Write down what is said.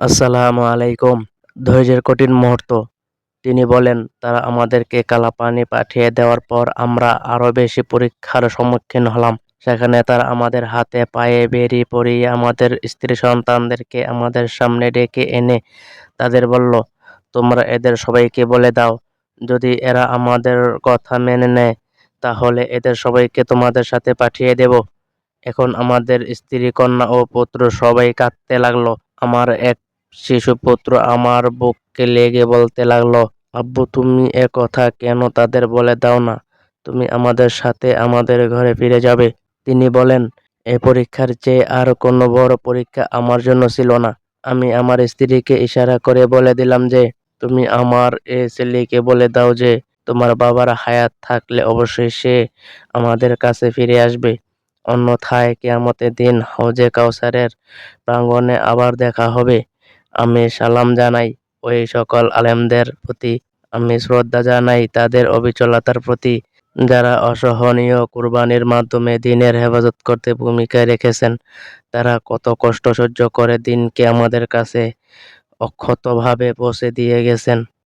আসসালামু আলাইকুম। ধৈর্যের কঠিন মুহূর্ত। তিনি বলেন, তারা আমাদেরকে কালাপানি পাঠিয়ে দেওয়ার পর আমরা আরো বেশি পরীক্ষার সম্মুখীন হলাম। সেখানে তারা আমাদের হাতে পায়ে বেড়ি পরিয়ে আমাদের স্ত্রী সন্তানদেরকে আমাদের সামনে ডেকে এনে তাদের বলল, তোমরা এদের সবাইকে বলে দাও, যদি এরা আমাদের কথা মেনে নেয়, তাহলে এদের সবাইকে তোমাদের সাথে পাঠিয়ে দেব। এখন আমাদের স্ত্রী, কন্যা ও পুত্র সবাই কাঁদতে লাগলো। আমার এক শিশুপুত্র আমার বুকে লেগে বলতে লাগলো, আব্বু তুমি এ কথা কেন তাদের বলে দাও না? তুমি আমাদের সাথে আমাদের ঘরে ফিরে যাবে। তিনি বলেন, এ পরীক্ষার চেয়ে আর কোনো বড় পরীক্ষা আমার জন্য ছিল না। আমি আমার স্ত্রীকে ইশারা করে বলে দিলাম যে, তুমি আমার এ ছেলেকে বলে দাও যে, তোমার বাবার হায়াত থাকলে অবশ্যই সে আমাদের কাছে ফিরে আসবে। অন্যথায় কিয়ামতের দিন হাউজে কাউসারের প্রাঙ্গণে আবার দেখা হবে। আমি সালাম জানাই ওই সকল আলেমদের প্রতি, আমি শ্রদ্ধা জানাই তাদের অবিচলতার প্রতি, যারা অসহনীয় কুরবানির মাধ্যমে দ্বীনের হেফাজত করতে ভূমিকা রেখেছেন। তারা কত কষ্ট সহ্য করে দ্বীনকে আমাদের কাছে অক্ষতভাবে পৌঁছে দিয়ে গেছেন।